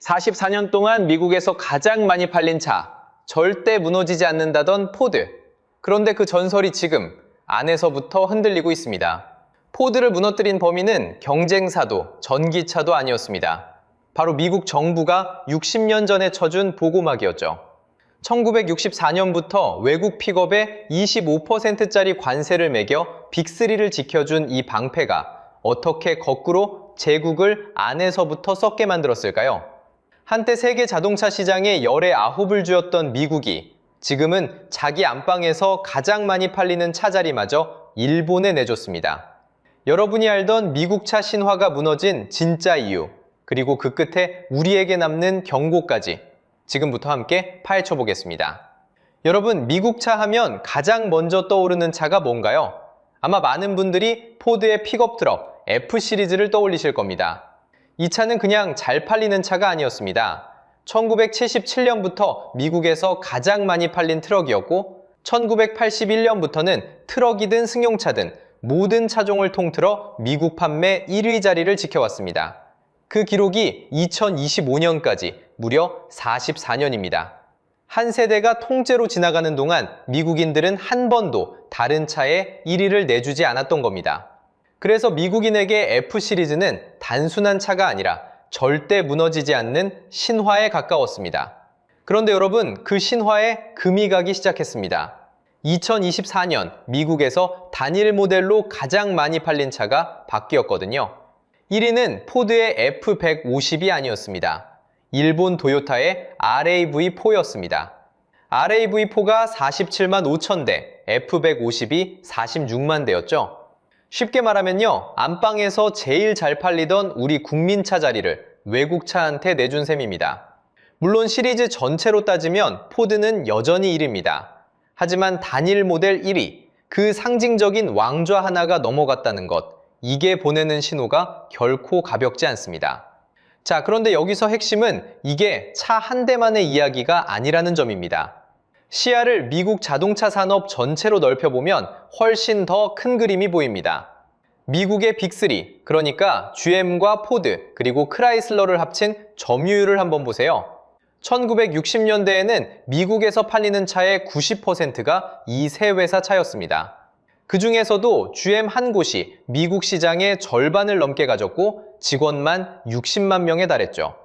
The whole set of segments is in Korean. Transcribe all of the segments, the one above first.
44년 동안 미국에서 가장 많이 팔린 차, 절대 무너지지 않는다던 포드. 그런데 그 전설이 지금 안에서부터 흔들리고 있습니다. 포드를 무너뜨린 범인은 경쟁사도 전기차도 아니었습니다. 바로 미국 정부가 60년 전에 쳐준 보고막이었죠. 1964년부터 외국 픽업에 25%짜리 관세를 매겨 빅3를 지켜준 이 방패가 어떻게 거꾸로 제국을 안에서부터 썩게 만들었을까요? 한때 세계 자동차 시장에 열의 9을 쥐었던 미국이 지금은 자기 안방에서 가장 많이 팔리는 차 자리마저 일본에 내줬습니다. 여러분이 알던 미국차 신화가 무너진 진짜 이유, 그리고 그 끝에 우리에게 남는 경고까지 지금부터 함께 파헤쳐 보겠습니다. 여러분, 미국차 하면 가장 먼저 떠오르는 차가 뭔가요? 아마 많은 분들이 포드의 픽업 트럭 F 시리즈를 떠올리실 겁니다. 이 차는 그냥 잘 팔리는 차가 아니었습니다. 1977년부터 미국에서 가장 많이 팔린 트럭이었고 1981년부터는 트럭이든 승용차든 모든 차종을 통틀어 미국 판매 1위 자리를 지켜왔습니다. 그 기록이 2025년까지 무려 44년입니다. 한 세대가 통째로 지나가는 동안 미국인들은 한 번도 다른 차에 1위를 내주지 않았던 겁니다. 그래서 미국인에게 F 시리즈는 단순한 차가 아니라 절대 무너지지 않는 신화에 가까웠습니다. 그런데 여러분, 그 신화에 금이 가기 시작했습니다. 2024년 미국에서 단일 모델로 가장 많이 팔린 차가 바뀌었거든요. 1위는 포드의 F150이 아니었습니다. 일본 도요타의 RAV4였습니다. RAV4가 47만 5천 대, F150이 46만 대였죠. 쉽게 말하면요, 안방에서 제일 잘 팔리던 우리 국민차 자리를 외국차한테 내준 셈입니다. 물론 시리즈 전체로 따지면 포드는 여전히 1위입니다. 하지만 단일 모델 1위, 그 상징적인 왕좌 하나가 넘어갔다는 것, 이게 보내는 신호가 결코 가볍지 않습니다. 자, 그런데 여기서 핵심은 이게 차 한 대만의 이야기가 아니라는 점입니다. 시야를 미국 자동차 산업 전체로 넓혀보면 훨씬 더 큰 그림이 보입니다. 미국의 빅3, 그러니까 GM과 포드, 그리고 크라이슬러를 합친 점유율을 한번 보세요. 1960년대에는 미국에서 팔리는 차의 90%가 이 세 회사 차였습니다. 그 중에서도 GM 한 곳이 미국 시장의 절반을 넘게 가졌고 직원만 60만 명에 달했죠.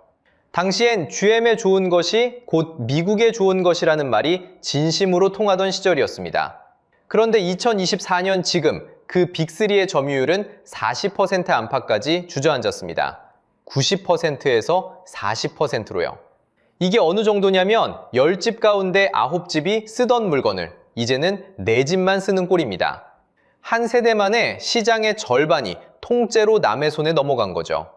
당시엔 GM에 좋은 것이 곧 미국에 좋은 것이라는 말이 진심으로 통하던 시절이었습니다. 그런데 2024년 지금 그 빅3의 점유율은 40% 안팎까지 주저앉았습니다. 90%에서 40%로요. 이게 어느 정도냐면 10집 가운데 9집이 쓰던 물건을 이제는 4집만 쓰는 꼴입니다. 한 세대 만에 시장의 절반이 통째로 남의 손에 넘어간 거죠.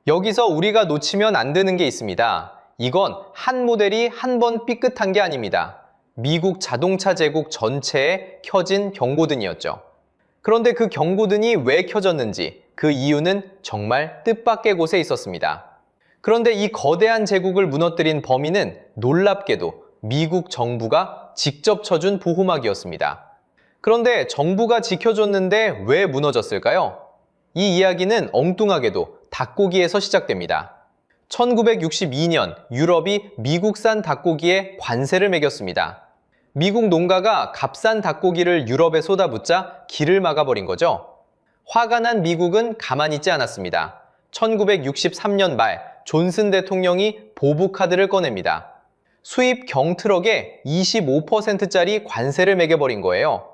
여기서 우리가 놓치면 안 되는 게 있습니다. 이건 한 모델이 한 번 삐끗한 게 아닙니다. 미국 자동차 제국 전체에 켜진 경고등이었죠. 그런데 그 경고등이 왜 켜졌는지 그 이유는 정말 뜻밖의 곳에 있었습니다. 그런데 이 거대한 제국을 무너뜨린 범인은 놀랍게도 미국 정부가 직접 쳐준 보호막이었습니다. 그런데 정부가 지켜줬는데 왜 무너졌을까요? 이 이야기는 엉뚱하게도 닭고기에서 시작됩니다. 1962년 유럽이 미국산 닭고기에 관세를 매겼습니다. 미국 농가가 값싼 닭고기를 유럽에 쏟아붓자 길을 막아버린 거죠. 화가 난 미국은 가만히 있지 않았습니다. 1963년 말 존슨 대통령이 보복카드를 꺼냅니다. 수입 경트럭에 25%짜리 관세를 매겨버린 거예요.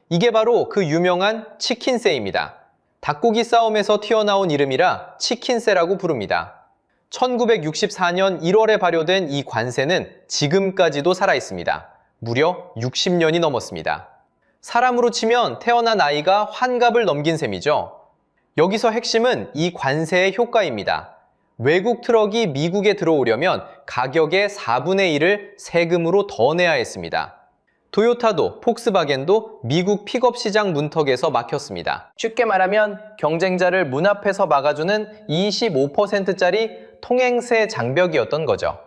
이게 바로 그 유명한 치킨세입니다. 닭고기 싸움에서 튀어나온 이름이라 치킨세라고 부릅니다. 1964년 1월에 발효된 이 관세는 지금까지도 살아있습니다. 무려 60년이 넘었습니다. 사람으로 치면 태어난 아이가 환갑을 넘긴 셈이죠. 여기서 핵심은 이 관세의 효과입니다. 외국 트럭이 미국에 들어오려면 가격의 4분의 1을 세금으로 더 내야 했습니다. 토요타도 폭스바겐도 미국 픽업 시장 문턱에서 막혔습니다. 쉽게 말하면 경쟁자를 문 앞에서 막아주는 25%짜리 통행세 장벽이었던 거죠.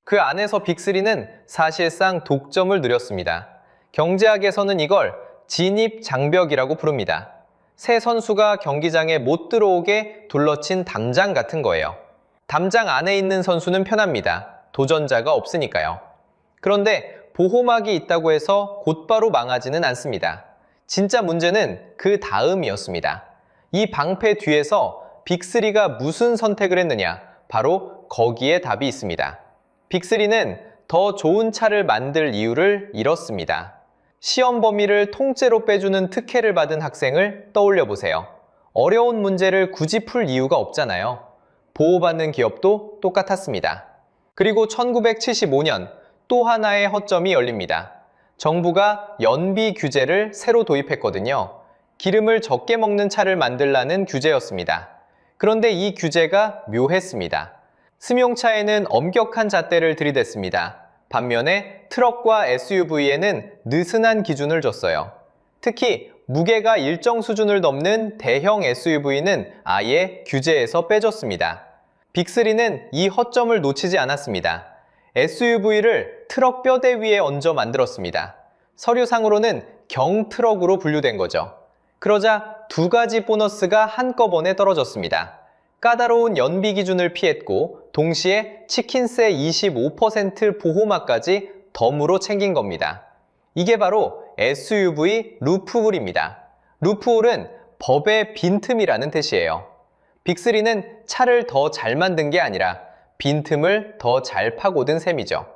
그 안에서 빅3는 사실상 독점을 누렸습니다. 경제학에서는 이걸 진입 장벽이라고 부릅니다. 새 선수가 경기장에 못 들어오게 둘러친 담장 같은 거예요. 담장 안에 있는 선수는 편합니다. 도전자가 없으니까요. 그런데 보호막이 있다고 해서 곧바로 망하지는 않습니다. 진짜 문제는 그 다음이었습니다. 이 방패 뒤에서 빅3가 무슨 선택을 했느냐? 바로 거기에 답이 있습니다. 빅3는 더 좋은 차를 만들 이유를 잃었습니다. 시험 범위를 통째로 빼주는 특혜를 받은 학생을 떠올려 보세요. 어려운 문제를 굳이 풀 이유가 없잖아요. 보호받는 기업도 똑같았습니다. 그리고 1975년 또 하나의 허점이 열립니다. 정부가 연비 규제를 새로 도입했거든요. 기름을 적게 먹는 차를 만들라는 규제였습니다. 그런데 이 규제가 묘했습니다. 승용차에는 엄격한 잣대를 들이댔습니다. 반면에 트럭과 SUV에는 느슨한 기준을 줬어요. 특히 무게가 일정 수준을 넘는 대형 SUV는 아예 규제에서 빼줬습니다. 빅3는 이 허점을 놓치지 않았습니다. SUV를 트럭 뼈대 위에 얹어 만들었습니다. 서류상으로는 경트럭으로 분류된 거죠. 그러자 두 가지 보너스가 한꺼번에 떨어졌습니다. 까다로운 연비 기준을 피했고 동시에 치킨세 25% 보호막까지 덤으로 챙긴 겁니다. 이게 바로 SUV 루프홀입니다. 루프홀은 법의 빈틈이라는 뜻이에요. 빅3는 차를 더 잘 만든 게 아니라 빈틈을 더 잘 파고든 셈이죠.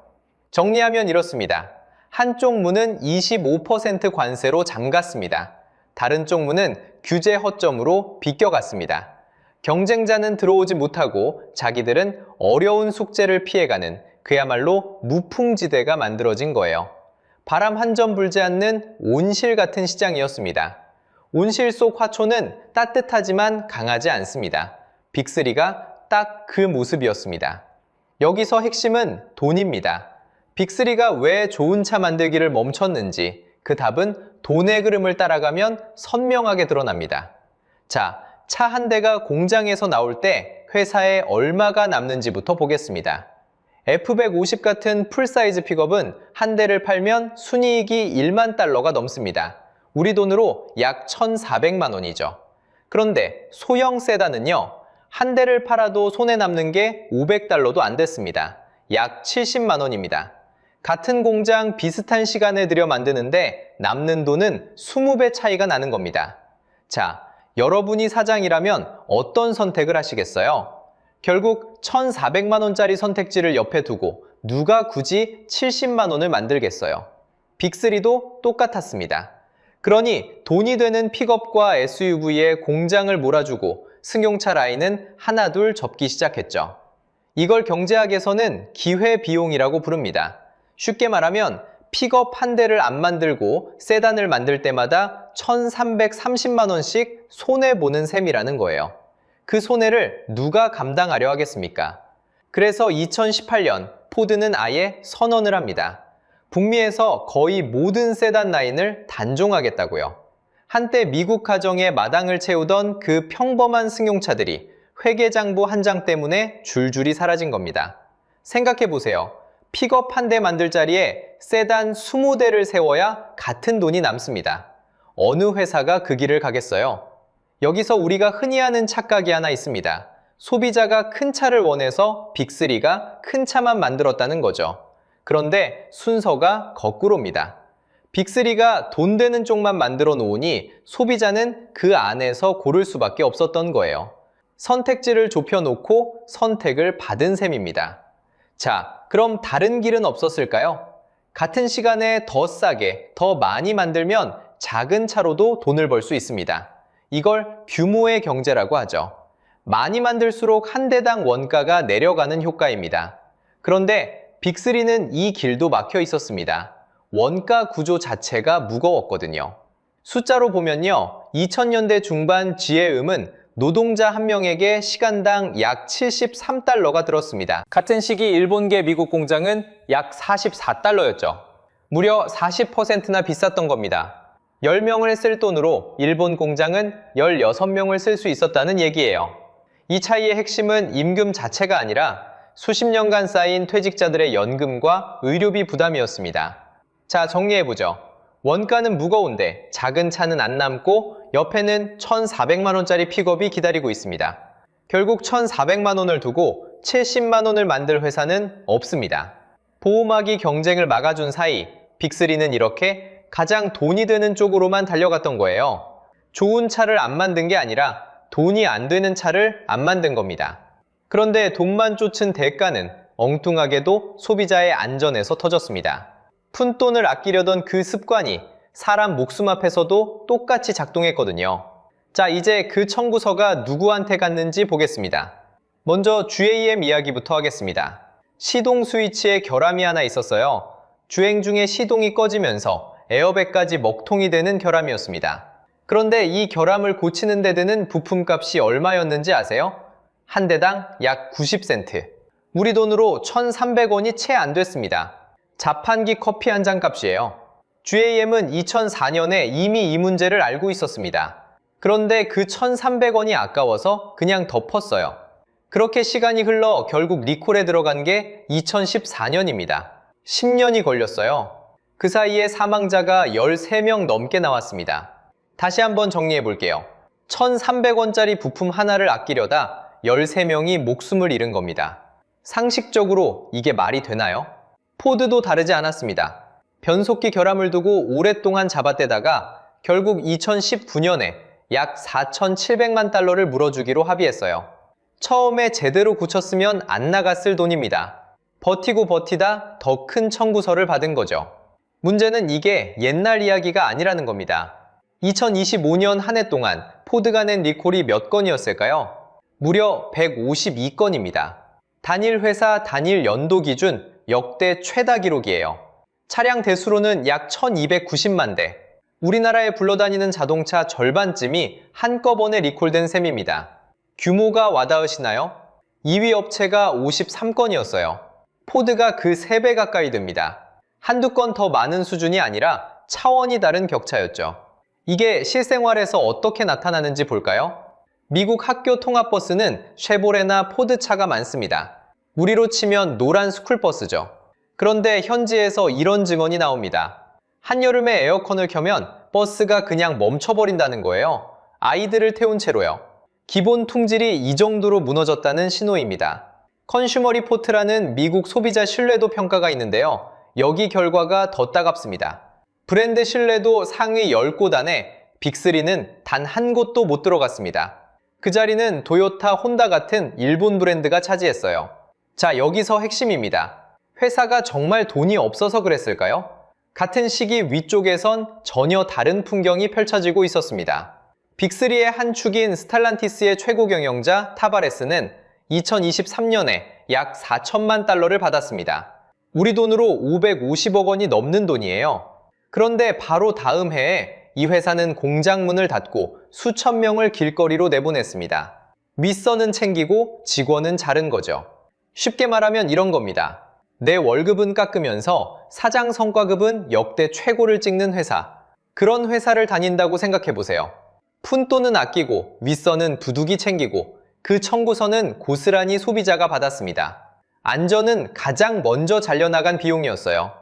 정리하면 이렇습니다. 한쪽 문은 25% 관세로 잠갔습니다. 다른 쪽 문은 규제 허점으로 비껴갔습니다. 경쟁자는 들어오지 못하고 자기들은 어려운 숙제를 피해가는 그야말로 무풍지대가 만들어진 거예요. 바람 한 점 불지 않는 온실 같은 시장이었습니다. 온실 속 화초는 따뜻하지만 강하지 않습니다. 빅3가 딱 그 모습이었습니다. 여기서 핵심은 돈입니다. 빅3가 왜 좋은 차 만들기를 멈췄는지 그 답은 돈의 흐름을 따라가면 선명하게 드러납니다. 자, 차 한 대가 공장에서 나올 때 회사에 얼마가 남는지부터 보겠습니다. F150 같은 풀사이즈 픽업은 한 대를 팔면 순이익이 1만 달러가 넘습니다. 우리 돈으로 약 1,400만 원이죠. 그런데 소형 세단은요, 한 대를 팔아도 손에 남는 게 500달러도 안 됐습니다. 약 70만 원입니다. 같은 공장 비슷한 시간을 들여 만드는데 남는 돈은 20배 차이가 나는 겁니다. 자, 여러분이 사장이라면 어떤 선택을 하시겠어요? 결국 1,400만 원짜리 선택지를 옆에 두고 누가 굳이 70만 원을 만들겠어요? 빅3도 똑같았습니다. 그러니 돈이 되는 픽업과 SUV에 공장을 몰아주고 승용차 라인은 하나둘 접기 시작했죠. 이걸 경제학에서는 기회비용이라고 부릅니다. 쉽게 말하면 픽업 한 대를 안 만들고 세단을 만들 때마다 1,330만 원씩 손해보는 셈이라는 거예요. 그 손해를 누가 감당하려 하겠습니까? 그래서 2018년 포드는 아예 선언을 합니다. 북미에서 거의 모든 세단 라인을 단종하겠다고요. 한때 미국 가정의 마당을 채우던 그 평범한 승용차들이 회계장부 한 장 때문에 줄줄이 사라진 겁니다. 생각해보세요. 픽업 한 대 만들 자리에 세단 20대를 세워야 같은 돈이 남습니다. 어느 회사가 그 길을 가겠어요? 여기서 우리가 흔히 하는 착각이 하나 있습니다. 소비자가 큰 차를 원해서 빅3가 큰 차만 만들었다는 거죠. 그런데 순서가 거꾸로입니다. 빅3가 돈 되는 쪽만 만들어 놓으니 소비자는 그 안에서 고를 수밖에 없었던 거예요. 선택지를 좁혀놓고 선택을 받은 셈입니다. 자, 그럼 다른 길은 없었을까요? 같은 시간에 더 싸게, 더 많이 만들면 작은 차로도 돈을 벌 수 있습니다. 이걸 규모의 경제라고 하죠. 많이 만들수록 한 대당 원가가 내려가는 효과입니다. 그런데 빅3는 이 길도 막혀 있었습니다. 원가 구조 자체가 무거웠거든요. 숫자로 보면요, 2000년대 중반 GM은 노동자 한 명에게 시간당 약 73달러가 들었습니다. 같은 시기 일본계 미국 공장은 약 44달러였죠. 무려 40%나 비쌌던 겁니다. 10명을 쓸 돈으로 일본 공장은 16명을 쓸 수 있었다는 얘기예요. 이 차이의 핵심은 임금 자체가 아니라 수십 년간 쌓인 퇴직자들의 연금과 의료비 부담이었습니다. 자, 정리해보죠. 원가는 무거운데 작은 차는 안 남고 옆에는 1,400만 원짜리 픽업이 기다리고 있습니다. 결국 1,400만 원을 두고 70만 원을 만들 회사는 없습니다. 보호막이 경쟁을 막아준 사이 빅3는 이렇게 가장 돈이 되는 쪽으로만 달려갔던 거예요. 좋은 차를 안 만든 게 아니라 돈이 안 되는 차를 안 만든 겁니다. 그런데 돈만 쫓은 대가는 엉뚱하게도 소비자의 안전에서 터졌습니다. 푼돈을 아끼려던 그 습관이 사람 목숨 앞에서도 똑같이 작동했거든요. 자, 이제 그 청구서가 누구한테 갔는지 보겠습니다. 먼저 GAM 이야기부터 하겠습니다. 시동 스위치에 결함이 하나 있었어요. 주행 중에 시동이 꺼지면서 에어백까지 먹통이 되는 결함이었습니다. 그런데 이 결함을 고치는 데 드는 부품값이 얼마였는지 아세요? 한 대당 약 90센트. 우리 돈으로 1,300원이 채 안 됐습니다. 자판기 커피 한 잔 값이에요. GAM은 2004년에 이미 이 문제를 알고 있었습니다. 그런데 그 1,300원이 아까워서 그냥 덮었어요. 그렇게 시간이 흘러 결국 리콜에 들어간 게 2014년입니다. 10년이 걸렸어요. 그 사이에 사망자가 13명 넘게 나왔습니다. 다시 한번 정리해 볼게요. 1,300원짜리 부품 하나를 아끼려다 13명이 목숨을 잃은 겁니다. 상식적으로 이게 말이 되나요? 포드도 다르지 않았습니다. 변속기 결함을 두고 오랫동안 잡아떼다가 결국 2019년에 약 4,700만 달러를 물어주기로 합의했어요. 처음에 제대로 고쳤으면 안 나갔을 돈입니다. 버티고 버티다 더 큰 청구서를 받은 거죠. 문제는 이게 옛날 이야기가 아니라는 겁니다. 2025년 한 해 동안 포드가 낸 리콜이 몇 건이었을까요? 무려 152건입니다. 단일 회사 단일 연도 기준 역대 최다 기록이에요. 차량 대수로는 약 1290만 대. 우리나라에 굴러다니는 자동차 절반쯤이 한꺼번에 리콜된 셈입니다. 규모가 와닿으시나요? 2위 업체가 53건이었어요. 포드가 그 3배 가까이 됩니다. 한두 건 더 많은 수준이 아니라 차원이 다른 격차였죠. 이게 실생활에서 어떻게 나타나는지 볼까요? 미국 학교 통합버스는 쉐보레나 포드차가 많습니다. 우리로 치면 노란 스쿨버스죠. 그런데 현지에서 이런 증언이 나옵니다. 한여름에 에어컨을 켜면 버스가 그냥 멈춰버린다는 거예요. 아이들을 태운 채로요. 기본 품질이 이 정도로 무너졌다는 신호입니다. 컨슈머 리포트라는 미국 소비자 신뢰도 평가가 있는데요. 여기 결과가 더 따갑습니다. 브랜드 신뢰도 상위 10곳 안에 빅3는 단 한 곳도 못 들어갔습니다. 그 자리는 도요타, 혼다 같은 일본 브랜드가 차지했어요. 자, 여기서 핵심입니다. 회사가 정말 돈이 없어서 그랬을까요? 같은 시기 위쪽에선 전혀 다른 풍경이 펼쳐지고 있었습니다. 빅3의 한 축인 스탈란티스의 최고 경영자 타바레스는 2023년에 약 4천만 달러를 받았습니다. 우리 돈으로 550억 원이 넘는 돈이에요. 그런데 바로 다음 해에 이 회사는 공장 문을 닫고 수천 명을 길거리로 내보냈습니다. 윗선은 챙기고 직원은 자른 거죠. 쉽게 말하면 이런 겁니다. 내 월급은 깎으면서 사장 성과급은 역대 최고를 찍는 회사. 그런 회사를 다닌다고 생각해보세요. 푼돈은 아끼고 윗선은 두둑이 챙기고 그 청구서는 고스란히 소비자가 받았습니다. 안전은 가장 먼저 잘려나간 비용이었어요.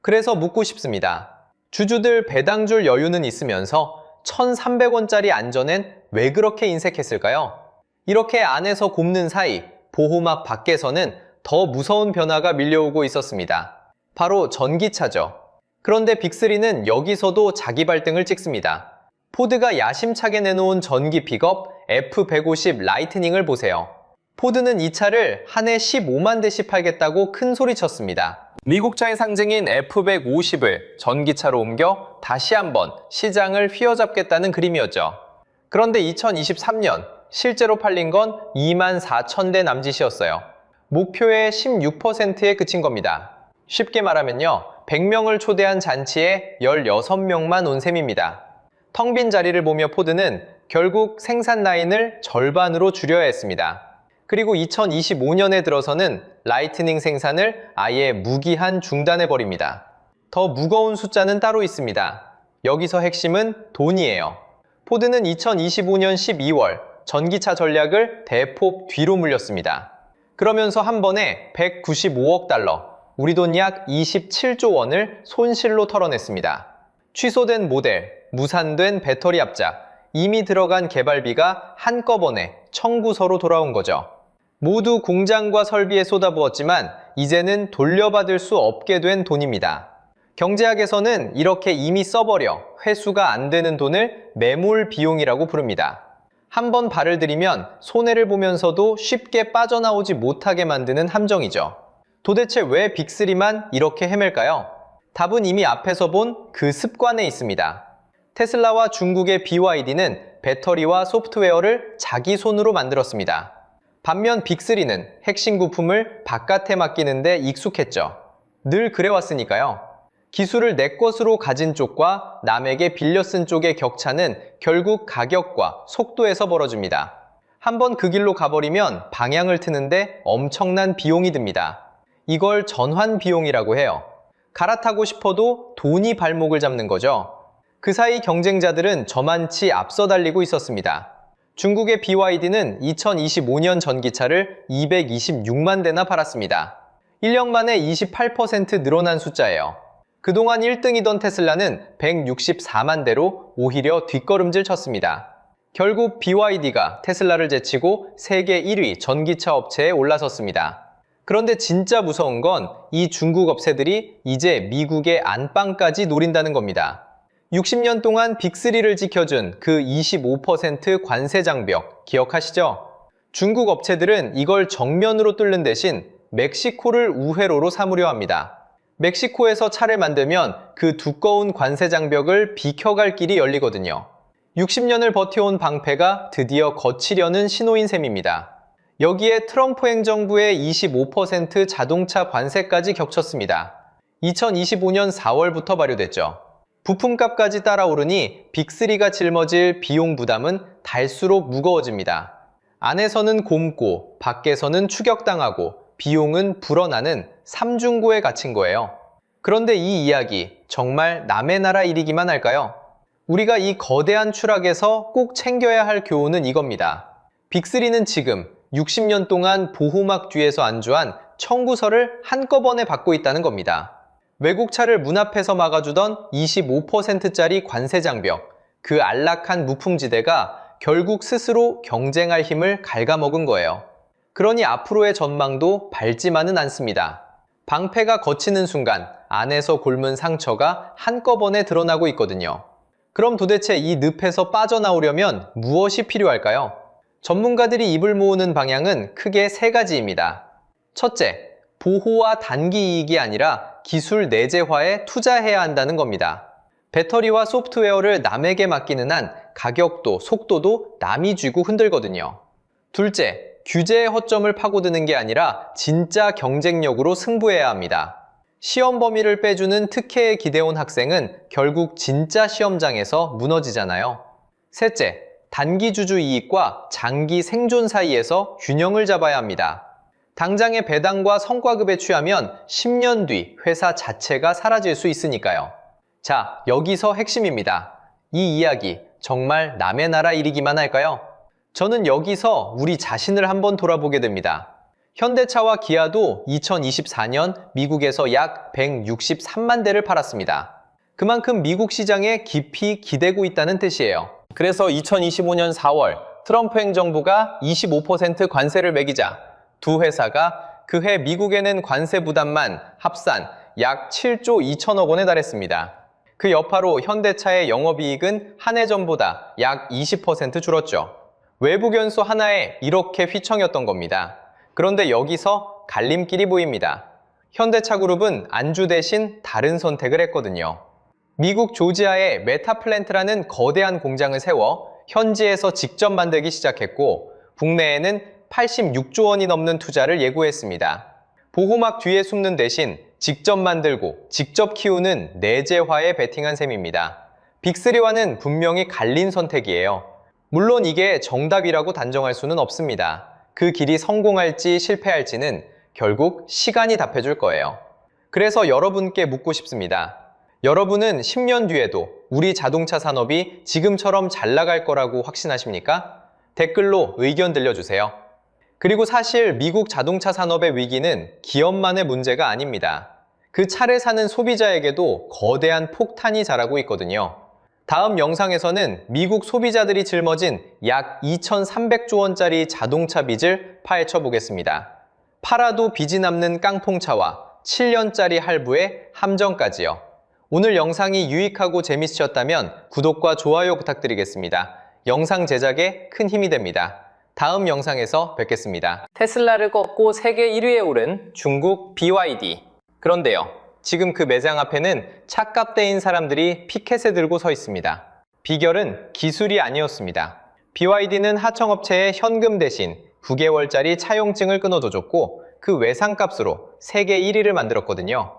그래서 묻고 싶습니다. 주주들 배당 줄 여유는 있으면서 1,300원짜리 안전엔 왜 그렇게 인색했을까요? 이렇게 안에서 곱는 사이 보호막 밖에서는 더 무서운 변화가 밀려오고 있었습니다. 바로 전기차죠. 그런데 빅3는 여기서도 자기 발등을 찍습니다. 포드가 야심차게 내놓은 전기 픽업 F150 라이트닝을 보세요. 포드는 이 차를 한 해 15만 대씩 팔겠다고 큰 소리쳤습니다. 미국차의 상징인 F150을 전기차로 옮겨 다시 한번 시장을 휘어잡겠다는 그림이었죠. 그런데 2023년 실제로 팔린 건 2만 4천 대 남짓이었어요. 목표의 16%에 그친 겁니다. 쉽게 말하면요, 100명을 초대한 잔치에 16명만 온 셈입니다. 텅 빈 자리를 보며 포드는 결국 생산 라인을 절반으로 줄여야 했습니다. 그리고 2025년에 들어서는 라이트닝 생산을 아예 무기한 중단해버립니다. 더 무거운 숫자는 따로 있습니다. 여기서 핵심은 돈이에요. 포드는 2025년 12월 전기차 전략을 대폭 뒤로 물렸습니다. 그러면서 한 번에 195억 달러, 우리 돈 약 27조 원을 손실로 털어냈습니다. 취소된 모델, 무산된 배터리 합작, 이미 들어간 개발비가 한꺼번에 청구서로 돌아온 거죠. 모두 공장과 설비에 쏟아부었지만 이제는 돌려받을 수 없게 된 돈입니다. 경제학에서는 이렇게 이미 써버려 회수가 안 되는 돈을 매몰 비용이라고 부릅니다. 한번 발을 들이면 손해를 보면서도 쉽게 빠져나오지 못하게 만드는 함정이죠. 도대체 왜 빅3만 이렇게 헤맬까요? 답은 이미 앞에서 본 그 습관에 있습니다. 테슬라와 중국의 BYD는 배터리와 소프트웨어를 자기 손으로 만들었습니다. 반면 빅3는 핵심 부품을 바깥에 맡기는데 익숙했죠. 늘 그래왔으니까요. 기술을 내 것으로 가진 쪽과 남에게 빌려 쓴 쪽의 격차는 결국 가격과 속도에서 벌어집니다. 한번 그 길로 가버리면 방향을 트는데 엄청난 비용이 듭니다. 이걸 전환 비용이라고 해요. 갈아타고 싶어도 돈이 발목을 잡는 거죠. 그 사이 경쟁자들은 저만치 앞서 달리고 있었습니다. 중국의 BYD는 2025년 전기차를 226만 대나 팔았습니다. 1년 만에 28% 늘어난 숫자예요. 그동안 1등이던 테슬라는 164만 대로 오히려 뒷걸음질 쳤습니다. 결국 BYD가 테슬라를 제치고 세계 1위 전기차 업체에 올라섰습니다. 그런데 진짜 무서운 건 이 중국 업체들이 이제 미국의 안방까지 노린다는 겁니다. 60년 동안 빅3를 지켜준 그 25% 관세 장벽 기억하시죠? 중국 업체들은 이걸 정면으로 뚫는 대신 멕시코를 우회로로 삼으려 합니다. 멕시코에서 차를 만들면 그 두꺼운 관세 장벽을 비켜갈 길이 열리거든요. 60년을 버텨온 방패가 드디어 거치려는 신호인 셈입니다. 여기에 트럼프 행정부의 25% 자동차 관세까지 겹쳤습니다. 2025년 4월부터 발효됐죠. 부품값까지 따라오르니 빅3가 짊어질 비용 부담은 달수록 무거워집니다. 안에서는 곪고 밖에서는 추격당하고 비용은 불어나는 삼중고에 갇힌 거예요. 그런데 이 이야기 정말 남의 나라 일이기만 할까요? 우리가 이 거대한 추락에서 꼭 챙겨야 할 교훈은 이겁니다. 빅3는 지금 60년 동안 보호막 뒤에서 안주한 청구서를 한꺼번에 받고 있다는 겁니다. 외국차를 문 앞에서 막아주던 25%짜리 관세 장벽, 그 안락한 무풍지대가 결국 스스로 경쟁할 힘을 갉아먹은 거예요. 그러니 앞으로의 전망도 밝지만은 않습니다. 방패가 거치는 순간 안에서 곪은 상처가 한꺼번에 드러나고 있거든요. 그럼 도대체 이 늪에서 빠져나오려면 무엇이 필요할까요? 전문가들이 입을 모으는 방향은 크게 세 가지입니다. 첫째, 보호와 단기 이익이 아니라 기술 내재화에 투자해야 한다는 겁니다. 배터리와 소프트웨어를 남에게 맡기는 한 가격도 속도도 남이 쥐고 흔들거든요. 둘째, 규제의 허점을 파고드는 게 아니라 진짜 경쟁력으로 승부해야 합니다. 시험 범위를 빼주는 특혜에 기대온 학생은 결국 진짜 시험장에서 무너지잖아요. 셋째, 단기 주주 이익과 장기 생존 사이에서 균형을 잡아야 합니다. 당장의 배당과 성과급에 취하면 10년 뒤 회사 자체가 사라질 수 있으니까요. 자, 여기서 핵심입니다. 이 이야기 정말 남의 나라 일이기만 할까요? 저는 여기서 우리 자신을 한번 돌아보게 됩니다. 현대차와 기아도 2024년 미국에서 약 163만 대를 팔았습니다. 그만큼 미국 시장에 깊이 기대고 있다는 뜻이에요. 그래서 2025년 4월 트럼프 행정부가 25% 관세를 매기자 두 회사가 그해 미국에 낸 관세 부담만 합산 약 7조 2천억 원에 달했습니다. 그 여파로 현대차의 영업이익은 한 해 전보다 약 20% 줄었죠. 외부 변수 하나에 이렇게 휘청였던 겁니다. 그런데 여기서 갈림길이 보입니다. 현대차 그룹은 안주 대신 다른 선택을 했거든요. 미국 조지아에 메타플랜트라는 거대한 공장을 세워 현지에서 직접 만들기 시작했고 국내에는 86조 원이 넘는 투자를 예고했습니다. 보호막 뒤에 숨는 대신 직접 만들고 직접 키우는 내재화에 베팅한 셈입니다. 빅3와는 분명히 갈린 선택이에요. 물론 이게 정답이라고 단정할 수는 없습니다. 그 길이 성공할지 실패할지는 결국 시간이 답해줄 거예요. 그래서 여러분께 묻고 싶습니다. 여러분은 10년 뒤에도 우리 자동차 산업이 지금처럼 잘 나갈 거라고 확신하십니까? 댓글로 의견 들려주세요. 그리고 사실 미국 자동차 산업의 위기는 기업만의 문제가 아닙니다. 그 차를 사는 소비자에게도 거대한 폭탄이 자라고 있거든요. 다음 영상에서는 미국 소비자들이 짊어진 약 2,300조 원짜리 자동차 빚을 파헤쳐 보겠습니다. 팔아도 빚이 남는 깡통차와 7년짜리 할부의 함정까지요. 오늘 영상이 유익하고 재밌으셨다면 구독과 좋아요 부탁드리겠습니다. 영상 제작에 큰 힘이 됩니다. 다음 영상에서 뵙겠습니다. 테슬라를 꺾고 세계 1위에 오른 중국 BYD. 그런데요, 지금 그 매장 앞에는 차값대인 사람들이 피켓을 들고 서 있습니다. 비결은 기술이 아니었습니다. BYD는 하청업체에 현금 대신 9개월짜리 차용증을 끊어줘줬고 그 외상값으로 세계 1위를 만들었거든요.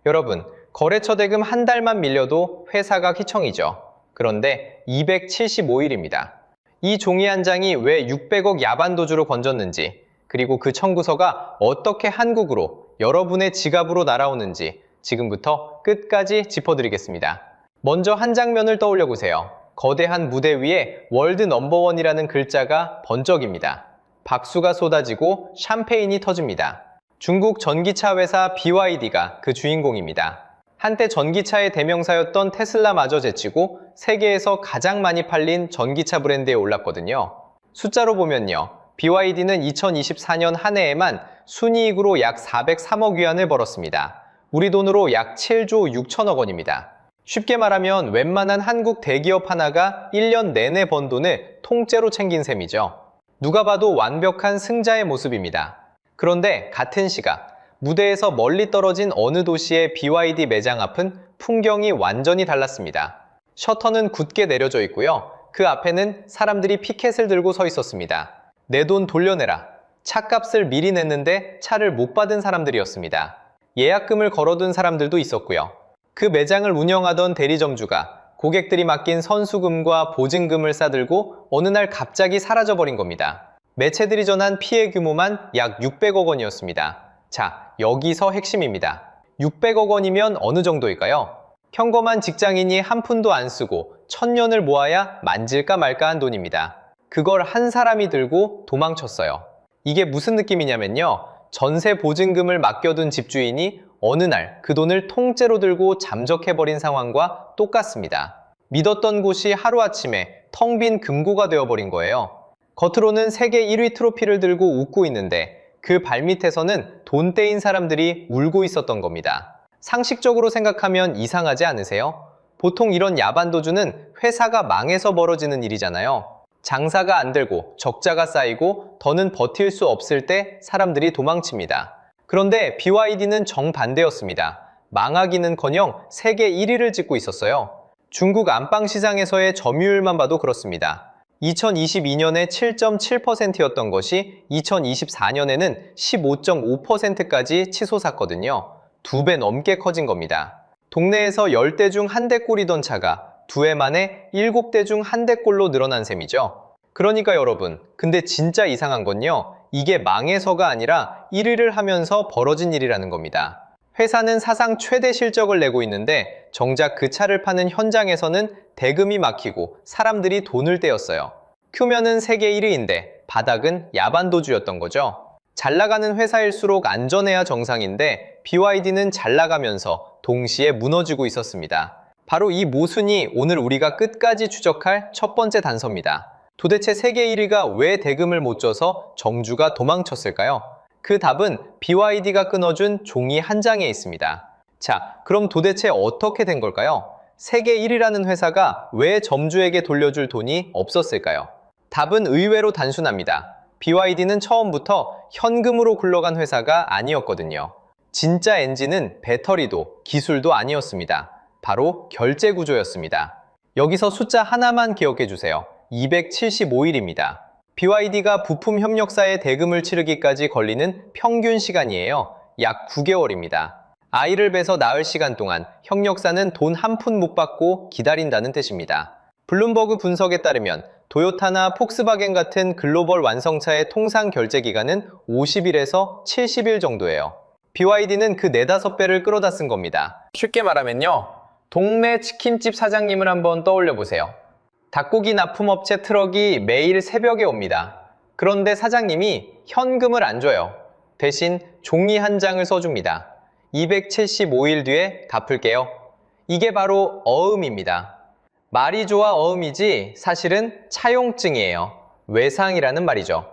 여러분, 거래처 대금 한 달만 밀려도 회사가 휘청이죠. 그런데 275일입니다. 이 종이 한 장이 왜 600억 야반도주로 건졌는지, 그리고 그 청구서가 어떻게 한국으로 여러분의 지갑으로 날아오는지 지금부터 끝까지 짚어드리겠습니다. 먼저 한 장면을 떠올려 보세요. 거대한 무대 위에 월드 넘버원이라는 글자가 번쩍입니다. 박수가 쏟아지고 샴페인이 터집니다. 중국 전기차 회사 BYD가 그 주인공입니다. 한때 전기차의 대명사였던 테슬라마저 제치고 세계에서 가장 많이 팔린 전기차 브랜드에 올랐거든요. 숫자로 보면요, BYD는 2024년 한 해에만 순이익으로 약 403억 위안을 벌었습니다. 우리 돈으로 약 7조 6천억 원입니다. 쉽게 말하면 웬만한 한국 대기업 하나가 1년 내내 번 돈을 통째로 챙긴 셈이죠. 누가 봐도 완벽한 승자의 모습입니다. 그런데 같은 시각, 무대에서 멀리 떨어진 어느 도시의 BYD 매장 앞은 풍경이 완전히 달랐습니다. 셔터는 굳게 내려져 있고요. 그 앞에는 사람들이 피켓을 들고 서 있었습니다. 내 돈 돌려내라. 차값을 미리 냈는데 차를 못 받은 사람들이었습니다. 예약금을 걸어둔 사람들도 있었고요. 그 매장을 운영하던 대리점주가 고객들이 맡긴 선수금과 보증금을 싸들고 어느 날 갑자기 사라져버린 겁니다. 매체들이 전한 피해 규모만 약 600억 원이었습니다. 자, 여기서 핵심입니다. 600억 원이면 어느 정도일까요? 평범한 직장인이 한 푼도 안 쓰고 1000년을 모아야 만질까 말까 한 돈입니다. 그걸 한 사람이 들고 도망쳤어요. 이게 무슨 느낌이냐면요, 전세 보증금을 맡겨둔 집주인이 어느 날 그 돈을 통째로 들고 잠적해버린 상황과 똑같습니다. 믿었던 곳이 하루아침에 텅 빈 금고가 되어버린 거예요. 겉으로는 세계 1위 트로피를 들고 웃고 있는데 그 발밑에서는 돈 떼인 사람들이 울고 있었던 겁니다. 상식적으로 생각하면 이상하지 않으세요? 보통 이런 야반도주는 회사가 망해서 벌어지는 일이잖아요. 장사가 안 되고 적자가 쌓이고 더는 버틸 수 없을 때 사람들이 도망칩니다. 그런데 BYD는 정반대였습니다. 망하기는커녕 세계 1위를 찍고 있었어요. 중국 안방시장에서의 점유율만 봐도 그렇습니다. 2022년에 7.7%였던 것이 2024년에는 15.5%까지 치솟았거든요. 2배 넘게 커진 겁니다. 동네에서 10대 중 1대 꼴이던 차가 2해 만에 7대 중 1대 꼴로 늘어난 셈이죠. 그러니까 여러분, 근데 진짜 이상한 건요, 이게 망해서가 아니라 1위를 하면서 벌어진 일이라는 겁니다. 회사는 사상 최대 실적을 내고 있는데 정작 그 차를 파는 현장에서는 대금이 막히고 사람들이 돈을 떼었어요. 표면은 세계 1위인데 바닥은 야반도주였던 거죠. 잘 나가는 회사일수록 안전해야 정상인데 BYD는 잘 나가면서 동시에 무너지고 있었습니다. 바로 이 모순이 오늘 우리가 끝까지 추적할 첫 번째 단서입니다. 도대체 세계 1위가 왜 대금을 못 줘서 정주가 도망쳤을까요? 그 답은 BYD가 끊어준 종이 한 장에 있습니다. 자, 그럼 도대체 어떻게 된 걸까요? 세계 1위라는 회사가 왜 점주에게 돌려줄 돈이 없었을까요? 답은 의외로 단순합니다. BYD는 처음부터 현금으로 굴러간 회사가 아니었거든요. 진짜 엔진은 배터리도 기술도 아니었습니다. 바로 결제 구조였습니다. 여기서 숫자 하나만 기억해 주세요. 275일입니다. BYD가 부품 협력사에 대금을 치르기까지 걸리는 평균 시간이에요. 약 9개월입니다. 아이를 배서 낳을 시간 동안 협력사는 돈 한 푼 못 받고 기다린다는 뜻입니다. 블룸버그 분석에 따르면 도요타나 폭스바겐 같은 글로벌 완성차의 통상 결제 기간은 50일에서 70일 정도예요. BYD는 그 4~5배를 끌어다 쓴 겁니다. 쉽게 말하면요, 동네 치킨집 사장님을 한번 떠올려 보세요. 닭고기 납품업체 트럭이 매일 새벽에 옵니다. 그런데 사장님이 현금을 안 줘요. 대신 종이 한 장을 써줍니다. 275일 뒤에 갚을게요. 이게 바로 어음입니다. 말이 좋아 어음이지 사실은 차용증이에요. 외상이라는 말이죠.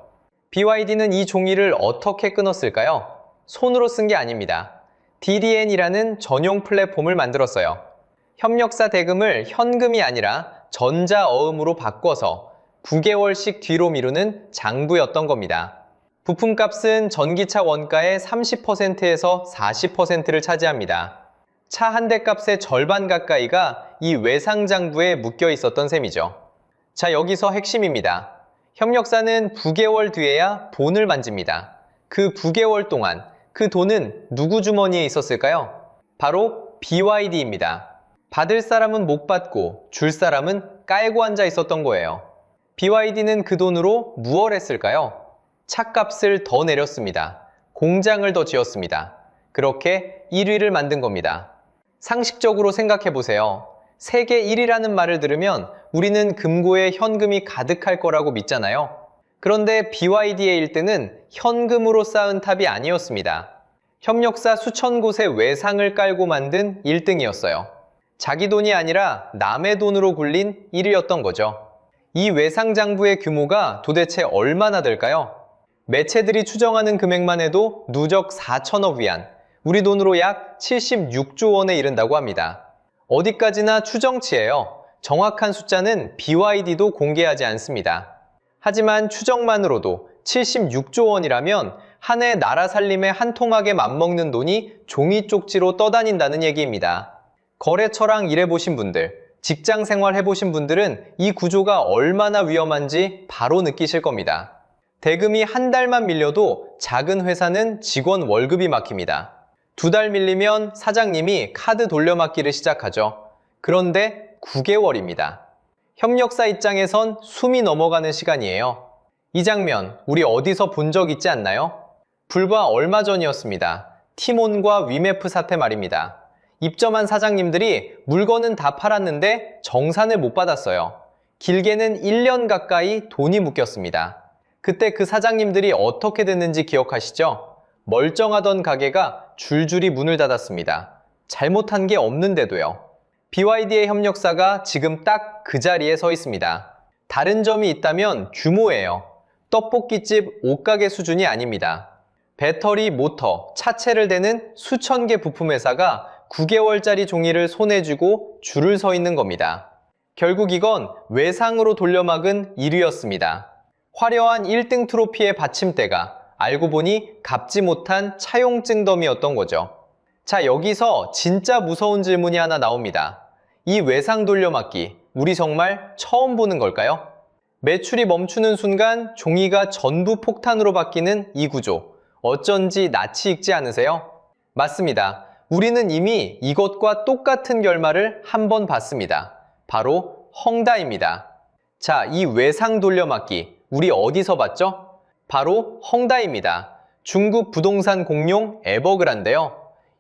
BYD는 이 종이를 어떻게 끊었을까요? 손으로 쓴 게 아닙니다. DDN이라는 전용 플랫폼을 만들었어요. 협력사 대금을 현금이 아니라 전자어음으로 바꿔서 9개월씩 뒤로 미루는 장부였던 겁니다. 부품값은 전기차 원가의 30%에서 40%를 차지합니다. 차 한 대 값의 절반 가까이가 이 외상장부에 묶여 있었던 셈이죠. 자, 여기서 핵심입니다. 협력사는 9개월 뒤에야 돈을 만집니다. 그 9개월 동안 그 돈은 누구 주머니에 있었을까요? 바로 BYD입니다. 받을 사람은 못 받고 줄 사람은 깔고 앉아 있었던 거예요. BYD는 그 돈으로 무엇을 했을까요? 차값을 더 내렸습니다. 공장을 더 지었습니다. 그렇게 1위를 만든 겁니다. 상식적으로 생각해 보세요. 세계 1위라는 말을 들으면 우리는 금고에 현금이 가득할 거라고 믿잖아요. 그런데 BYD의 1등은 현금으로 쌓은 탑이 아니었습니다. 협력사 수천 곳의 외상을 깔고 만든 1등이었어요. 자기 돈이 아니라 남의 돈으로 굴린 1위였던 거죠. 이 외상 장부의 규모가 도대체 얼마나 될까요? 매체들이 추정하는 금액만 해도 누적 4천억 위안, 우리 돈으로 약 76조 원에 이른다고 합니다. 어디까지나 추정치예요. 정확한 숫자는 BYD도 공개하지 않습니다. 하지만 추정만으로도 76조 원이라면 한 해 나라 살림에 한 통하게 맞먹는 돈이 종이 쪽지로 떠다닌다는 얘기입니다. 거래처랑 일해보신 분들, 직장 생활 해보신 분들은 이 구조가 얼마나 위험한지 바로 느끼실 겁니다. 대금이 한 달만 밀려도 작은 회사는 직원 월급이 막힙니다. 2달 밀리면 사장님이 카드 돌려막기를 시작하죠. 그런데 9개월입니다. 협력사 입장에선 숨이 넘어가는 시간이에요. 이 장면 우리 어디서 본 적 있지 않나요? 불과 얼마 전이었습니다. 티몬과 위메프 사태 말입니다. 입점한 사장님들이 물건은 다 팔았는데 정산을 못 받았어요. 길게는 1년 가까이 돈이 묶였습니다. 그때 그 사장님들이 어떻게 됐는지 기억하시죠? 멀쩡하던 가게가 줄줄이 문을 닫았습니다. 잘못한 게 없는데도요. BYD의 협력사가 지금 딱 그 자리에 서 있습니다. 다른 점이 있다면 규모예요. 떡볶이집 옷가게 수준이 아닙니다. 배터리, 모터, 차체를 대는 수천 개 부품 회사가 9개월짜리 종이를 손에 쥐고 줄을 서 있는 겁니다. 결국 이건 외상으로 돌려막은 1위였습니다. 화려한 1등 트로피의 받침대가 알고 보니 갚지 못한 차용증 더미였던 거죠. 자, 여기서 진짜 무서운 질문이 하나 나옵니다. 이 외상 돌려막기, 우리 정말 처음 보는 걸까요? 매출이 멈추는 순간 종이가 전부 폭탄으로 바뀌는 이 구조, 어쩐지 낯이 익지 않으세요? 맞습니다. 우리는 이미 이것과 똑같은 결말을 한 번 봤습니다. 바로 헝다입니다. 자, 이 외상 돌려막기, 우리 어디서 봤죠? 바로 헝다입니다. 중국 부동산 공룡 에버그란데요.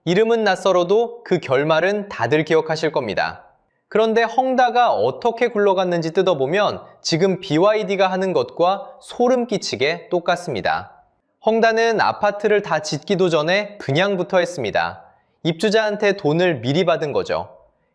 이름은 낯설어도 그 결말은 다들 기억하실 겁니다. 그런데 헝다가 어떻게 굴러갔는지 뜯어보면 지금 BYD가 하는 것과 소름 끼치게 똑같습니다. 헝다는 아파트를 다 짓기도 전에 분양부터 했습니다. 입주자한테 돈을 미리 받은 거죠.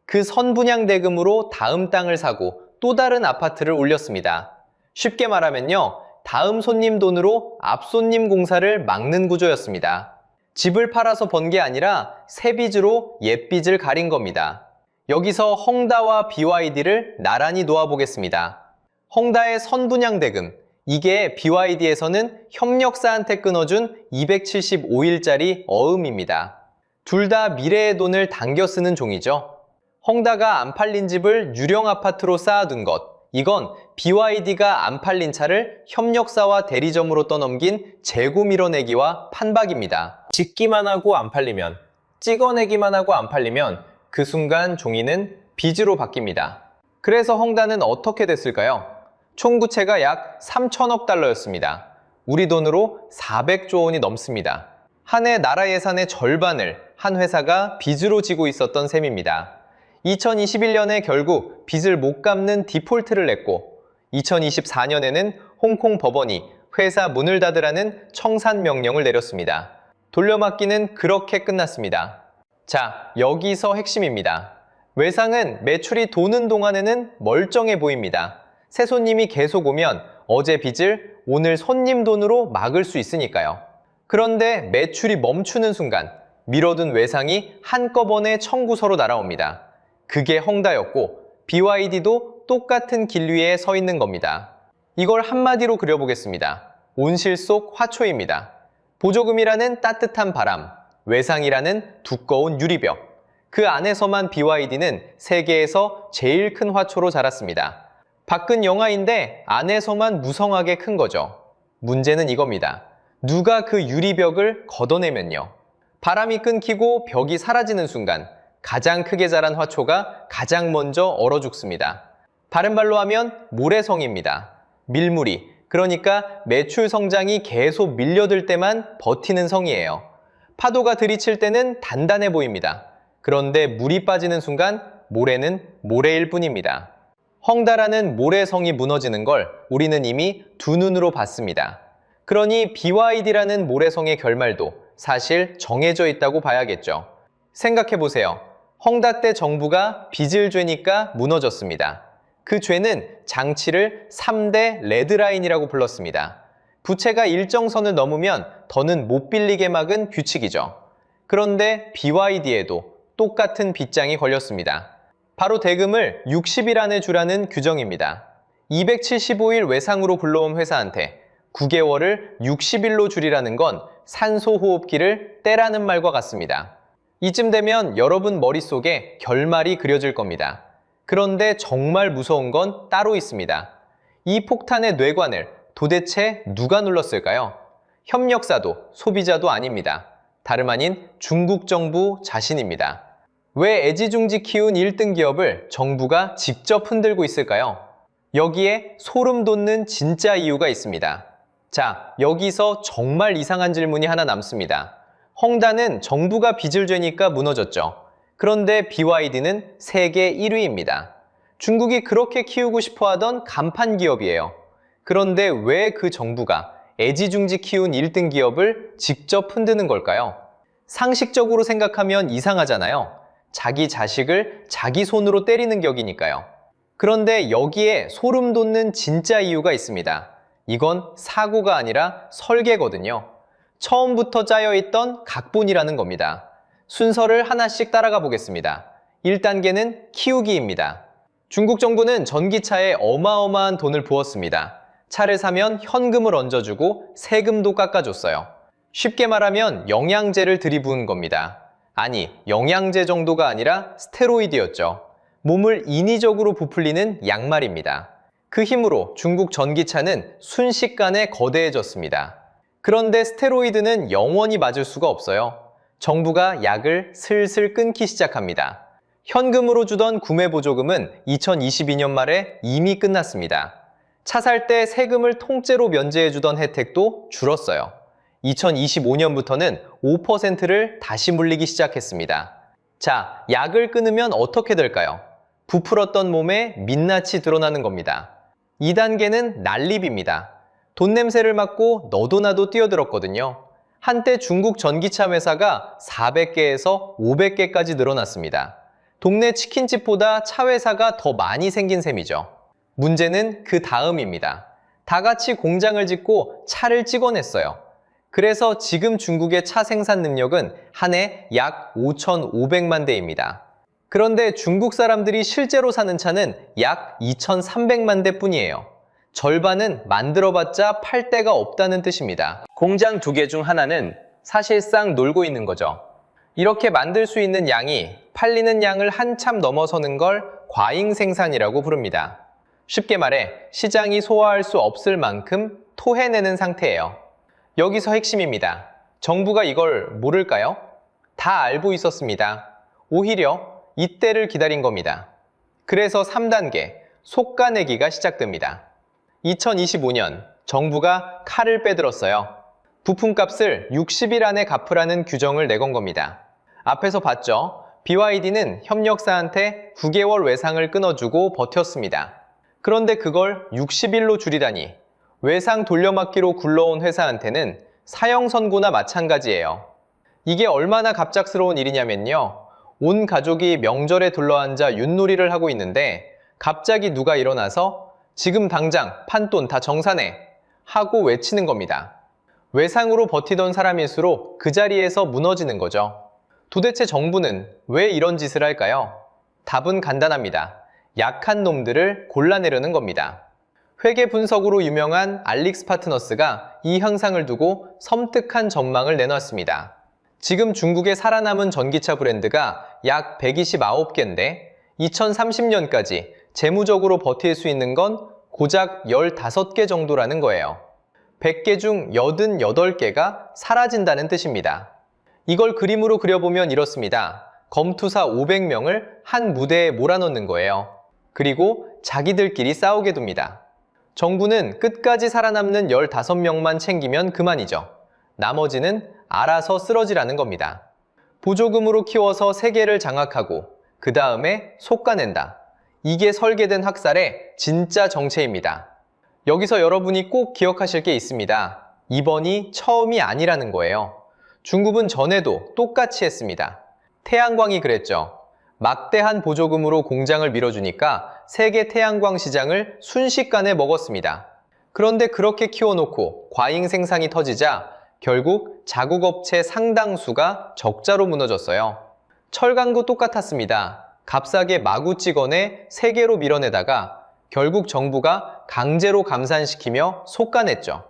그 선분양 대금으로 다음 땅을 사고 또 다른 아파트를 올렸습니다. 쉽게 말하면요, 다음 손님 돈으로 앞 손님 공사를 막는 구조였습니다. 집을 팔아서 번 게 아니라 새 빚으로 옛 빚을 가린 겁니다. 여기서 헝다와 BYD를 나란히 놓아보겠습니다. 헝다의 선분양 대금, 이게 BYD에서는 협력사한테 끊어준 275일짜리 어음입니다. 둘 다 미래의 돈을 당겨 쓰는 종이죠. 헝다가 안 팔린 집을 유령 아파트로 쌓아둔 것, 이건 BYD가 안 팔린 차를 협력사와 대리점으로 떠넘긴 재고 밀어내기와 판박입니다. 짓기만 하고 안 팔리면, 찍어내기만 하고 안 팔리면 그 순간 종이는 빚으로 바뀝니다. 그래서 헝다는 어떻게 됐을까요? 총 부채가 약 3천억 달러였습니다. 우리 돈으로 400조 원이 넘습니다. 한 해 나라 예산의 절반을 한 회사가 빚으로 지고 있었던 셈입니다. 2021년에 결국 빚을 못 갚는 디폴트를 냈고 2024년에는 홍콩 법원이 회사 문을 닫으라는 청산 명령을 내렸습니다. 돌려막기는 그렇게 끝났습니다. 자, 여기서 핵심입니다. 외상은 매출이 도는 동안에는 멀쩡해 보입니다. 새 손님이 계속 오면 어제 빚을 오늘 손님 돈으로 막을 수 있으니까요. 그런데 매출이 멈추는 순간 미뤄둔 외상이 한꺼번에 청구서로 날아옵니다. 그게 헝다였고 BYD도 똑같은 길 위에 서 있는 겁니다. 이걸 한마디로 그려보겠습니다. 온실 속 화초입니다. 보조금이라는 따뜻한 바람, 외상이라는 두꺼운 유리벽. 그 안에서만 BYD는 세계에서 제일 큰 화초로 자랐습니다. 밖은 영하인데 안에서만 무성하게 큰 거죠. 문제는 이겁니다. 누가 그 유리벽을 걷어내면요. 바람이 끊기고 벽이 사라지는 순간 가장 크게 자란 화초가 가장 먼저 얼어 죽습니다. 다른 말로 하면 모래성입니다. 밀물이, 그러니까 매출 성장이 계속 밀려들 때만 버티는 성이에요. 파도가 들이칠 때는 단단해 보입니다. 그런데 물이 빠지는 순간 모래는 모래일 뿐입니다. 헝다라는 모래성이 무너지는 걸 우리는 이미 두 눈으로 봤습니다. 그러니 BYD라는 모래성의 결말도 사실 정해져 있다고 봐야겠죠. 생각해보세요. 헝다 때 정부가 빚을 죄니까 무너졌습니다. 그 죄는 장치를 3대 레드라인이라고 불렀습니다. 부채가 일정 선을 넘으면 더는 못 빌리게 막은 규칙이죠. 그런데 BYD에도 똑같은 빚장이 걸렸습니다. 바로 대금을 60일 안에 주라는 규정입니다. 275일 외상으로 불러온 회사한테 9개월을 60일로 줄이라는 건 산소호흡기를 떼라는 말과 같습니다. 이쯤 되면 여러분 머릿속에 결말이 그려질 겁니다. 그런데 정말 무서운 건 따로 있습니다. 이 폭탄의 뇌관을 도대체 누가 눌렀을까요? 협력사도 소비자도 아닙니다. 다름 아닌 중국 정부 자신입니다. 왜 애지중지 키운 1등 기업을 정부가 직접 흔들고 있을까요? 여기에 소름 돋는 진짜 이유가 있습니다. 자, 여기서 정말 이상한 질문이 하나 남습니다. 헝다는 정부가 빚을 죄니까 무너졌죠. 그런데 BYD는 세계 1위입니다. 중국이 그렇게 키우고 싶어 하던 간판 기업이에요. 그런데 왜 그 정부가 애지중지 키운 1등 기업을 직접 흔드는 걸까요? 상식적으로 생각하면 이상하잖아요. 자기 자식을 자기 손으로 때리는 격이니까요. 그런데 여기에 소름 돋는 진짜 이유가 있습니다. 이건 사고가 아니라 설계거든요. 처음부터 짜여있던 각본이라는 겁니다. 순서를 하나씩 따라가 보겠습니다. 1단계는 키우기입니다. 중국 정부는 전기차에 어마어마한 돈을 부었습니다. 차를 사면 현금을 얹어주고 세금도 깎아줬어요. 쉽게 말하면 영양제를 들이부은 겁니다. 아니, 영양제 정도가 아니라 스테로이드였죠. 몸을 인위적으로 부풀리는 약말입니다. 그 힘으로 중국 전기차는 순식간에 거대해졌습니다. 그런데 스테로이드는 영원히 맞을 수가 없어요. 정부가 약을 슬슬 끊기 시작합니다. 현금으로 주던 구매 보조금은 2022년 말에 이미 끝났습니다. 차 살 때 세금을 통째로 면제해주던 혜택도 줄었어요. 2025년부터는 5%를 다시 물리기 시작했습니다. 자, 약을 끊으면 어떻게 될까요? 부풀었던 몸에 민낯이 드러나는 겁니다. 2단계는 난립입니다. 돈 냄새를 맡고 너도 나도 뛰어들었거든요. 한때 중국 전기차 회사가 400개에서 500개까지 늘어났습니다. 동네 치킨집보다 차 회사가 더 많이 생긴 셈이죠. 문제는 그 다음입니다. 다 같이 공장을 짓고 차를 찍어냈어요. 그래서 지금 중국의 차 생산 능력은 한 해 약 5,500만 대입니다. 그런데 중국 사람들이 실제로 사는 차는 약 2,300만 대 뿐이에요. 절반은 만들어봤자 팔 데가 없다는 뜻입니다. 공장 2개 중 하나는 사실상 놀고 있는 거죠. 이렇게 만들 수 있는 양이 팔리는 양을 한참 넘어서는 걸 과잉 생산이라고 부릅니다. 쉽게 말해 시장이 소화할 수 없을 만큼 토해내는 상태예요. 여기서 핵심입니다. 정부가 이걸 모를까요? 다 알고 있었습니다. 오히려 이때를 기다린 겁니다. 그래서 3단계, 속가내기가 시작됩니다. 2025년 정부가 칼을 빼들었어요. 부품값을 60일 안에 갚으라는 규정을 내건 겁니다. 앞에서 봤죠? BYD는 협력사한테 9개월 외상을 끊어주고 버텼습니다. 그런데 그걸 60일로 줄이다니 외상 돌려막기로 굴러온 회사한테는 사형 선고나 마찬가지예요. 이게 얼마나 갑작스러운 일이냐면요. 온 가족이 명절에 둘러앉아 윷놀이를 하고 있는데 갑자기 누가 일어나서 지금 당장 판돈 다 정산해 하고 외치는 겁니다. 외상으로 버티던 사람일수록 그 자리에서 무너지는 거죠. 도대체 정부는 왜 이런 짓을 할까요? 답은 간단합니다. 약한 놈들을 골라내려는 겁니다. 회계 분석으로 유명한 알릭스 파트너스가 이 현상을 두고 섬뜩한 전망을 내놨습니다. 지금 중국의 살아남은 전기차 브랜드가 약 129개인데 2030년까지 재무적으로 버틸 수 있는 건 고작 15개 정도라는 거예요. 100개 중 88개가 사라진다는 뜻입니다. 이걸 그림으로 그려보면 이렇습니다. 검투사 500명을 한 무대에 몰아넣는 거예요. 그리고 자기들끼리 싸우게 둡니다. 정부는 끝까지 살아남는 15명만 챙기면 그만이죠. 나머지는 알아서 쓰러지라는 겁니다. 보조금으로 키워서 세계를 장악하고 그 다음에 솎아낸다. 이게 설계된 학살의 진짜 정체입니다. 여기서 여러분이 꼭 기억하실 게 있습니다. 이번이 처음이 아니라는 거예요. 중국은 전에도 똑같이 했습니다. 태양광이 그랬죠. 막대한 보조금으로 공장을 밀어주니까 세계 태양광 시장을 순식간에 먹었습니다. 그런데 그렇게 키워놓고 과잉 생산이 터지자 결국 자국업체 상당수가 적자로 무너졌어요. 철강도 똑같았습니다. 값싸게 마구 찍어내 세계로 밀어내다가 결국 정부가 강제로 감산시키며 솎아냈죠.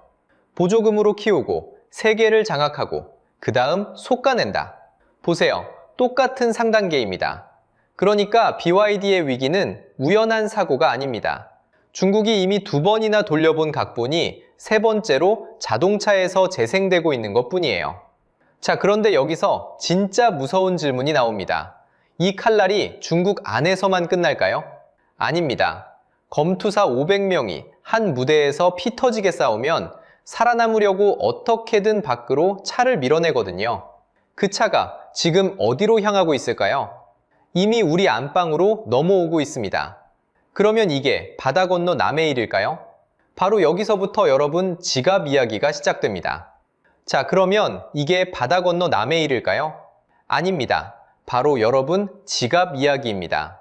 보조금으로 키우고 세계를 장악하고 그 다음 솎아낸다. 보세요. 똑같은 상단계입니다. 그러니까 BYD의 위기는 우연한 사고가 아닙니다. 중국이 이미 2번이나 돌려본 각본이 세 번째로 자동차에서 재생되고 있는 것뿐이에요. 자, 그런데 여기서 진짜 무서운 질문이 나옵니다. 이 칼날이 중국 안에서만 끝날까요? 아닙니다. 검투사 500명이 한 무대에서 피 터지게 싸우면 살아남으려고 어떻게든 밖으로 차를 밀어내거든요. 그 차가 지금 어디로 향하고 있을까요? 이미 우리 안방으로 넘어오고 있습니다. 그러면 이게 바다 건너 남의 일일까요? 바로 여기서부터 여러분 지갑 이야기가 시작됩니다. 자, 그러면 이게 바다 건너 남의 일일까요? 아닙니다. 바로 여러분 지갑 이야기입니다.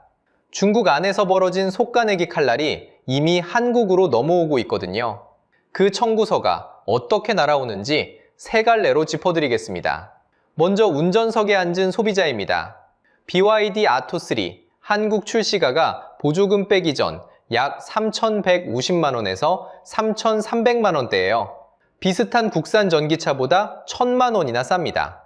중국 안에서 벌어진 솎아내기 칼날이 이미 한국으로 넘어오고 있거든요. 그 청구서가 어떻게 날아오는지 세 갈래로 짚어드리겠습니다. 먼저 운전석에 앉은 소비자입니다. BYD 아토3 한국 출시가가 보조금 빼기 전 약 3,150만 원에서 3,300만 원대예요. 비슷한 국산 전기차보다 1,000만 원이나 쌉니다.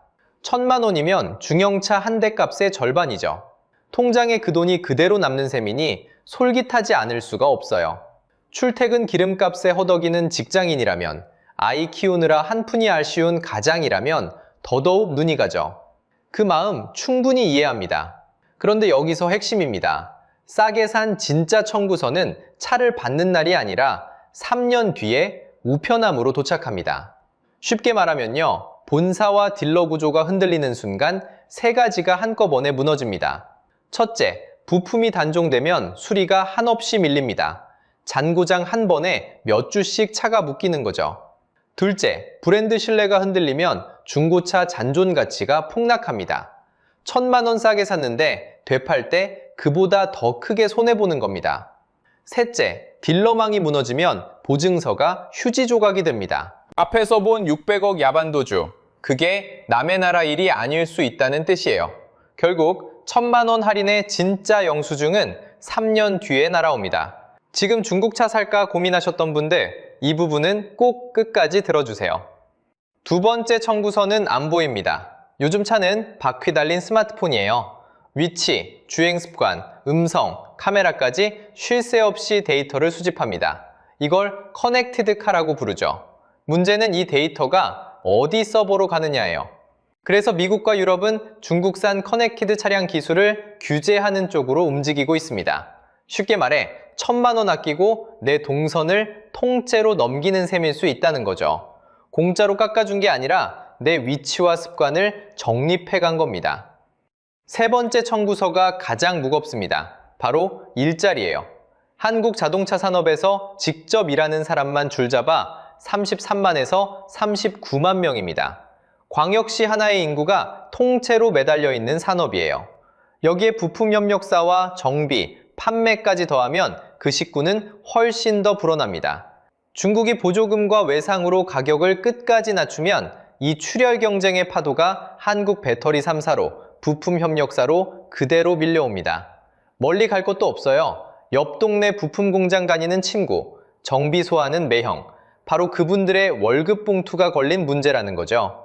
1,000만 원이면 중형차 한 대 값의 절반이죠. 통장에 그 돈이 그대로 남는 셈이니 솔깃하지 않을 수가 없어요. 출퇴근 기름값에 허덕이는 직장인이라면, 아이 키우느라 한푼이 아쉬운 가장이라면 더더욱 눈이 가죠. 그 마음 충분히 이해합니다. 그런데 여기서 핵심입니다. 싸게 산 진짜 청구서는 차를 받는 날이 아니라 3년 뒤에 우편함으로 도착합니다. 쉽게 말하면요, 본사와 딜러 구조가 흔들리는 순간 세 가지가 한꺼번에 무너집니다. 첫째, 부품이 단종되면 수리가 한없이 밀립니다. 잔고장 한 번에 몇 주씩 차가 묶이는 거죠. 둘째, 브랜드 신뢰가 흔들리면 중고차 잔존 가치가 폭락합니다. 1,000만 원 싸게 샀는데 되팔 때 그보다 더 크게 손해보는 겁니다. 셋째, 딜러망이 무너지면 보증서가 휴지 조각이 됩니다. 앞에서 본 600억 야반도주, 그게 남의 나라 일이 아닐 수 있다는 뜻이에요. 결국 1,000만 원 할인의 진짜 영수증은 3년 뒤에 날아옵니다. 지금 중국차 살까 고민하셨던 분들, 이 부분은 꼭 끝까지 들어주세요. 두 번째 청구서는 안 보입니다. 요즘 차는 바퀴 달린 스마트폰이에요. 위치, 주행 습관, 음성, 카메라까지 쉴 새 없이 데이터를 수집합니다. 이걸 커넥티드 카라고 부르죠. 문제는 이 데이터가 어디 서버로 가느냐예요. 그래서 미국과 유럽은 중국산 커넥티드 차량 기술을 규제하는 쪽으로 움직이고 있습니다. 쉽게 말해 1,000만 원 아끼고 내 동선을 통째로 넘기는 셈일 수 있다는 거죠. 공짜로 깎아준 게 아니라 내 위치와 습관을 정립해 간 겁니다. 세 번째 청구서가 가장 무겁습니다. 바로 일자리예요. 한국 자동차 산업에서 직접 일하는 사람만 줄잡아 33만에서 39만 명입니다. 광역시 하나의 인구가 통째로 매달려 있는 산업이에요. 여기에 부품협력사와 정비, 판매까지 더하면 그 식구는 훨씬 더 불어납니다. 중국이 보조금과 외상으로 가격을 끝까지 낮추면 이 출혈 경쟁의 파도가 한국 배터리 3사로, 부품협력사로 그대로 밀려옵니다. 멀리 갈 것도 없어요. 옆 동네 부품 공장 다니는 친구, 정비소하는 매형, 바로 그분들의 월급 봉투가 걸린 문제라는 거죠.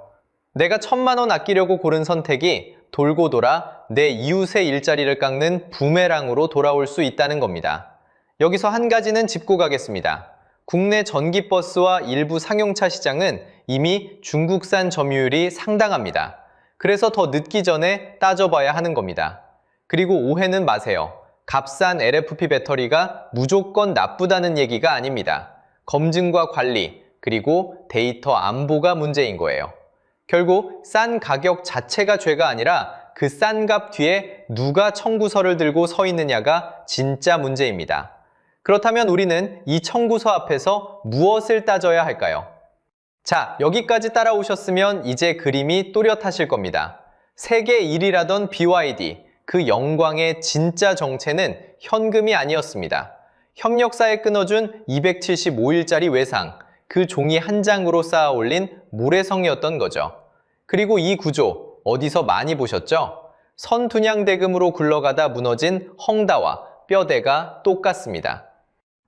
내가 1,000만 원 아끼려고 고른 선택이 돌고 돌아 내 이웃의 일자리를 깎는 부메랑으로 돌아올 수 있다는 겁니다. 여기서 한 가지는 짚고 가겠습니다. 국내 전기버스와 일부 상용차 시장은 이미 중국산 점유율이 상당합니다. 그래서 더 늦기 전에 따져봐야 하는 겁니다. 그리고 오해는 마세요. 값싼 LFP 배터리가 무조건 나쁘다는 얘기가 아닙니다. 검증과 관리, 그리고 데이터 안보가 문제인 거예요. 결국 싼 가격 자체가 죄가 아니라 그 싼 값 뒤에 누가 청구서를 들고 서 있느냐가 진짜 문제입니다. 그렇다면 우리는 이 청구서 앞에서 무엇을 따져야 할까요? 자, 여기까지 따라오셨으면 이제 그림이 또렷하실 겁니다. 세계 1위라던 BYD, 그 영광의 진짜 정체는 현금이 아니었습니다. 협력사에 끊어준 275일짜리 외상, 그 종이 한 장으로 쌓아 올린 모래성이었던 거죠. 그리고 이 구조, 어디서 많이 보셨죠? 선둔양대금으로 굴러가다 무너진 헝다와 뼈대가 똑같습니다.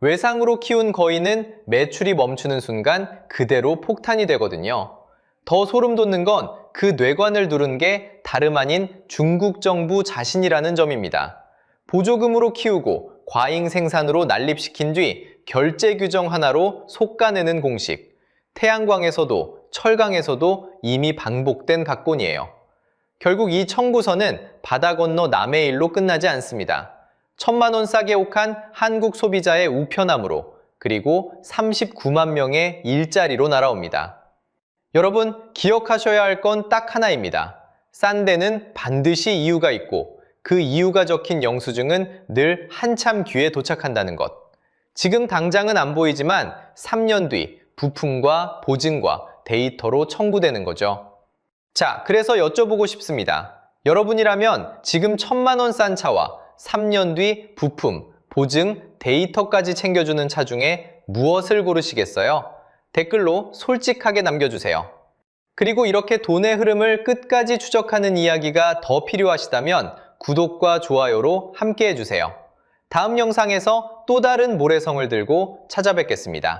외상으로 키운 거인은 매출이 멈추는 순간 그대로 폭탄이 되거든요. 더 소름 돋는 건 그 뇌관을 두른 게 다름 아닌 중국 정부 자신이라는 점입니다. 보조금으로 키우고 과잉 생산으로 난립시킨 뒤 결제 규정 하나로 솎아내는 공식. 태양광에서도 철강에서도 이미 반복된 각본이에요. 결국 이 청구서는 바다 건너 남의 일로 끝나지 않습니다. 1,000만 원 싸게 옥한 한국 소비자의 우편함으로, 그리고 39만 명의 일자리로 날아옵니다. 여러분, 기억하셔야 할 건 딱 하나입니다. 싼 데는 반드시 이유가 있고 그 이유가 적힌 영수증은 늘 한참 뒤에 도착한다는 것. 지금 당장은 안 보이지만 3년 뒤 부품과 보증과 데이터로 청구되는 거죠. 자, 그래서 여쭤보고 싶습니다. 여러분이라면 지금 1,000만 원 싼 차와 3년 뒤 부품, 보증, 데이터까지 챙겨주는 차 중에 무엇을 고르시겠어요? 댓글로 솔직하게 남겨주세요. 그리고 이렇게 돈의 흐름을 끝까지 추적하는 이야기가 더 필요하시다면 구독과 좋아요로 함께 해주세요. 다음 영상에서 또 다른 모래성을 들고 찾아뵙겠습니다.